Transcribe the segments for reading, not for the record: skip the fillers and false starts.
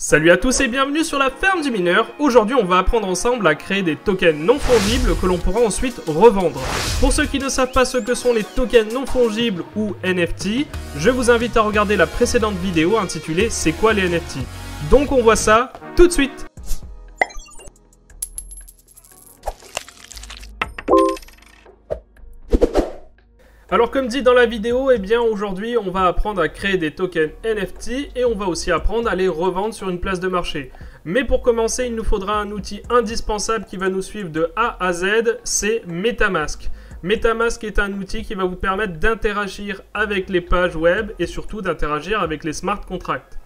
Salut à tous et bienvenue sur la ferme du mineur. Aujourd'hui on va apprendre ensemble à créer des tokens non fongibles que l'on pourra ensuite revendre. Pour ceux qui ne savent pas ce que sont les tokens non fongibles ou NFT, je vous invite à regarder la précédente vidéo intitulée C'est quoi les NFT? Donc on voit ça tout de suite. Alors comme dit dans la vidéo, eh bien aujourd'hui on va apprendre à créer des tokens NFT et on va aussi apprendre à les revendre sur une place de marché. Mais pour commencer, il nous faudra un outil indispensable qui va nous suivre de A à Z, c'est MetaMask. MetaMask est un outil qui va vous permettre d'interagir avec les pages web et surtout d'interagir avec les smart contracts.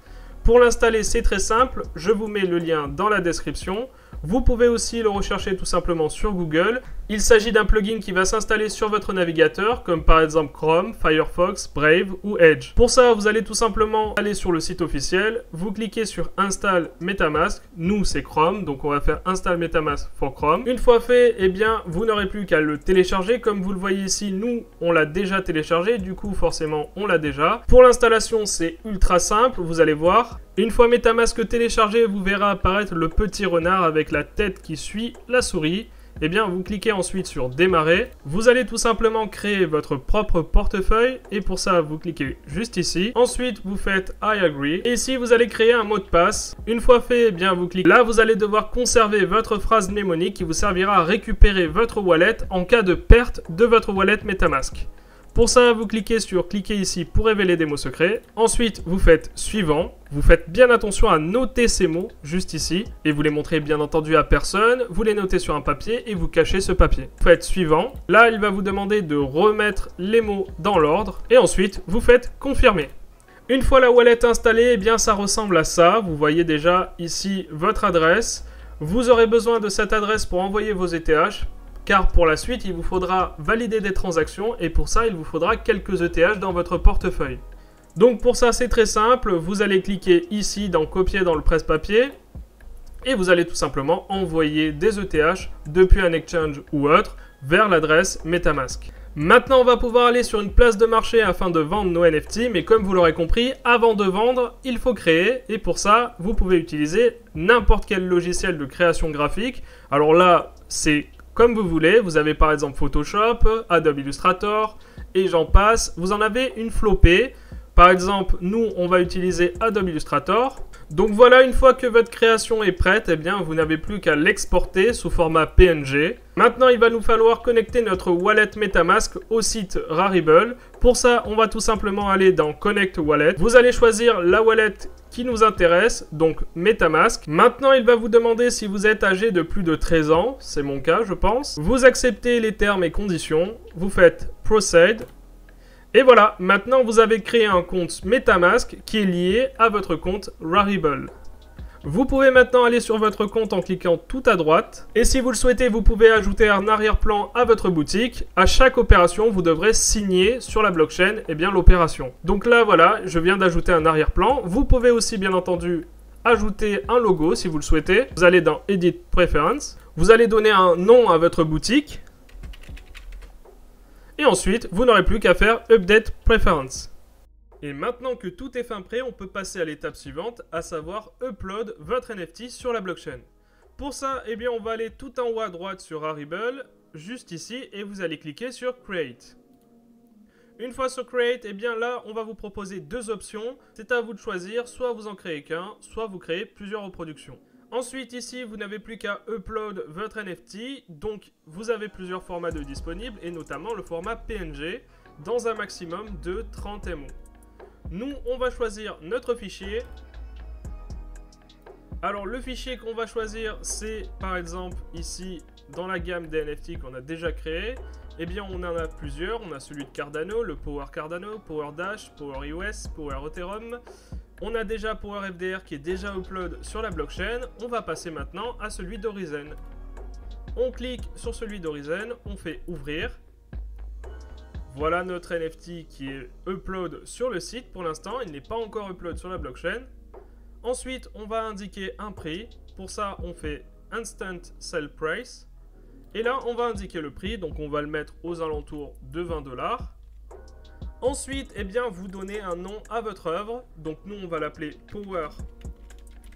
Pour l'installer, c'est très simple, je vous mets le lien dans la description. Vous pouvez aussi le rechercher tout simplement sur Google. Il s'agit d'un plugin qui va s'installer sur votre navigateur, comme par exemple Chrome, Firefox, Brave ou Edge. Pour ça, vous allez tout simplement aller sur le site officiel, vous cliquez sur Install MetaMask. Nous, c'est Chrome, donc on va faire Install MetaMask for Chrome. Une fois fait, eh bien, vous n'aurez plus qu'à le télécharger. Comme vous le voyez ici, nous, on l'a déjà téléchargé, du coup, forcément, on l'a déjà. Pour l'installation, c'est ultra simple, vous allez voir. Une fois MetaMask téléchargé, vous verrez apparaître le petit renard avec la tête qui suit la souris. Eh bien, vous cliquez ensuite sur Démarrer. Vous allez tout simplement créer votre propre portefeuille et pour ça, vous cliquez juste ici. Ensuite, vous faites I agree. Et ici, vous allez créer un mot de passe. Une fois fait, eh bien, vous cliquez. Là, vous allez devoir conserver votre phrase mnémonique qui vous servira à récupérer votre wallet en cas de perte de votre wallet MetaMask. Pour ça, vous cliquez sur cliquer ici pour révéler des mots secrets. Ensuite, vous faites suivant. Vous faites bien attention à noter ces mots juste ici. Et vous les montrez bien entendu à personne. Vous les notez sur un papier et vous cachez ce papier. Vous faites suivant. Là, il va vous demander de remettre les mots dans l'ordre. Et ensuite, vous faites confirmer. Une fois la wallet installée, eh bien, ça ressemble à ça. Vous voyez déjà ici votre adresse. Vous aurez besoin de cette adresse pour envoyer vos ETH. Car pour la suite, il vous faudra valider des transactions et pour ça, il vous faudra quelques ETH dans votre portefeuille. Donc pour ça, c'est très simple. Vous allez cliquer ici dans Copier dans le presse-papier et vous allez tout simplement envoyer des ETH depuis un exchange ou autre vers l'adresse MetaMask. Maintenant, on va pouvoir aller sur une place de marché afin de vendre nos NFT, mais comme vous l'aurez compris, avant de vendre, il faut créer et pour ça, vous pouvez utiliser n'importe quel logiciel de création graphique. Alors là, c'est comme vous voulez, vous avez par exemple Photoshop, Adobe Illustrator et j'en passe. Vous en avez une flopée. Par exemple, nous, on va utiliser Adobe Illustrator. Donc voilà, une fois que votre création est prête, eh bien, vous n'avez plus qu'à l'exporter sous format PNG. Maintenant, il va nous falloir connecter notre wallet MetaMask au site Rarible. Pour ça, on va tout simplement aller dans Connect Wallet. Vous allez choisir la wallet qui nous intéresse, donc MetaMask. Maintenant, il va vous demander si vous êtes âgé de plus de 13 ans. C'est mon cas, je pense. Vous acceptez les termes et conditions. Vous faites Proceed. Et voilà, maintenant vous avez créé un compte MetaMask qui est lié à votre compte Rarible. Vous pouvez maintenant aller sur votre compte en cliquant tout à droite. Et si vous le souhaitez, vous pouvez ajouter un arrière-plan à votre boutique. À chaque opération, vous devrez signer sur la blockchain l'opération. Donc là, voilà, je viens d'ajouter un arrière-plan. Vous pouvez aussi, bien entendu, ajouter un logo si vous le souhaitez. Vous allez dans Edit Preference. Vous allez donner un nom à votre boutique. Et ensuite, vous n'aurez plus qu'à faire Update Preference. Et maintenant que tout est fin prêt, on peut passer à l'étape suivante, à savoir Upload votre NFT sur la blockchain. Pour ça, eh bien, on va aller tout en haut à droite sur Rarible, juste ici, et vous allez cliquer sur Create. Une fois sur Create, eh bien là, on va vous proposer deux options. C'est à vous de choisir, soit vous en créez qu'un, soit vous créez plusieurs reproductions. Ensuite, ici, vous n'avez plus qu'à upload votre NFT, donc vous avez plusieurs formats de disponibles, et notamment le format PNG, dans un maximum de 30 MO. Nous, on va choisir notre fichier. Alors, le fichier qu'on va choisir, c'est par exemple ici, dans la gamme des NFT qu'on a déjà créé. Eh bien, on en a plusieurs. On a celui de Cardano, le Power Cardano, Power Dash, Power iOS, Power Ethereum. On a déjà Power FDR qui est déjà upload sur la blockchain. On va passer maintenant à celui d'Horizon. On clique sur celui d'Horizon, on fait ouvrir. Voilà notre NFT qui est upload sur le site pour l'instant. Il n'est pas encore upload sur la blockchain. Ensuite, on va indiquer un prix. Pour ça, on fait Instant Sell Price. Et là, on va indiquer le prix. Donc, on va le mettre aux alentours de 20 $. Ensuite, eh bien, vous donnez un nom à votre œuvre. Donc, nous, on va l'appeler Power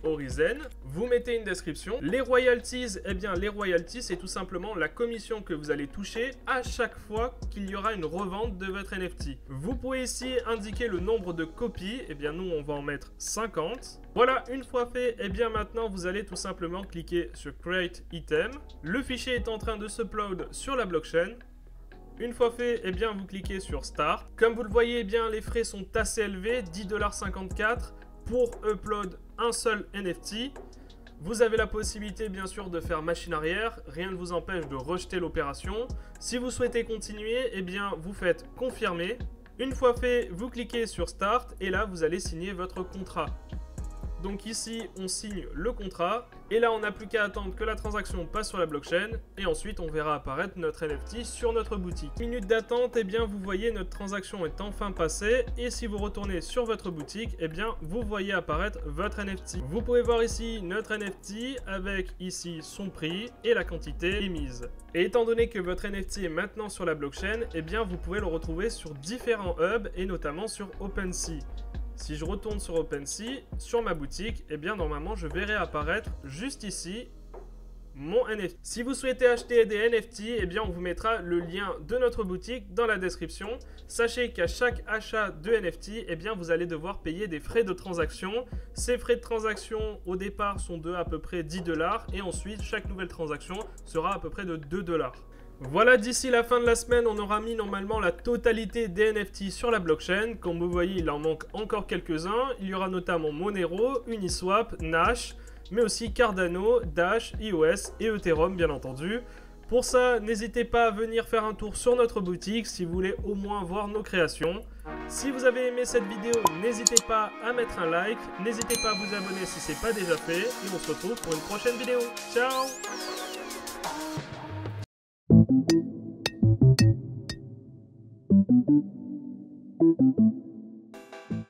Horizon. Vous mettez une description. Les royalties, eh bien les royalties, c'est tout simplement la commission que vous allez toucher à chaque fois qu'il y aura une revente de votre NFT. Vous pouvez ici indiquer le nombre de copies. Eh bien nous, on va en mettre 50. Voilà, une fois fait, eh bien maintenant, vous allez tout simplement cliquer sur Create Item. Le fichier est en train de s'upload sur la blockchain. Une fois fait, eh bien vous cliquez sur Start. Comme vous le voyez, eh bien les frais sont assez élevés, 10,54 $ pour upload un seul NFT. Vous avez la possibilité bien sûr de faire machine arrière, rien ne vous empêche de rejeter l'opération. Si vous souhaitez continuer, eh bien vous faites confirmer. Une fois fait, vous cliquez sur Start et là vous allez signer votre contrat. Donc ici, on signe le contrat et là, on n'a plus qu'à attendre que la transaction passe sur la blockchain et ensuite, on verra apparaître notre NFT sur notre boutique. Minute d'attente, eh bien, vous voyez, notre transaction est enfin passée et si vous retournez sur votre boutique, eh bien, vous voyez apparaître votre NFT. Vous pouvez voir ici notre NFT avec ici son prix et la quantité émise. Et étant donné que votre NFT est maintenant sur la blockchain, eh bien, vous pouvez le retrouver sur différents hubs et notamment sur OpenSea. Si je retourne sur OpenSea, sur ma boutique, eh bien normalement je verrai apparaître juste ici mon NFT. Si vous souhaitez acheter des NFT, eh bien on vous mettra le lien de notre boutique dans la description. Sachez qu'à chaque achat de NFT, eh bien vous allez devoir payer des frais de transaction. Ces frais de transaction au départ sont de à peu près 10 $ et ensuite chaque nouvelle transaction sera à peu près de 2 $. Voilà, d'ici la fin de la semaine, on aura mis normalement la totalité des NFT sur la blockchain. Comme vous voyez, il en manque encore quelques-uns. Il y aura notamment Monero, Uniswap, Nash, mais aussi Cardano, Dash, iOS et Ethereum, bien entendu. Pour ça, n'hésitez pas à venir faire un tour sur notre boutique si vous voulez au moins voir nos créations. Si vous avez aimé cette vidéo, n'hésitez pas à mettre un like. N'hésitez pas à vous abonner si ce n'est pas déjà fait. Et on se retrouve pour une prochaine vidéo. Ciao! Thank you.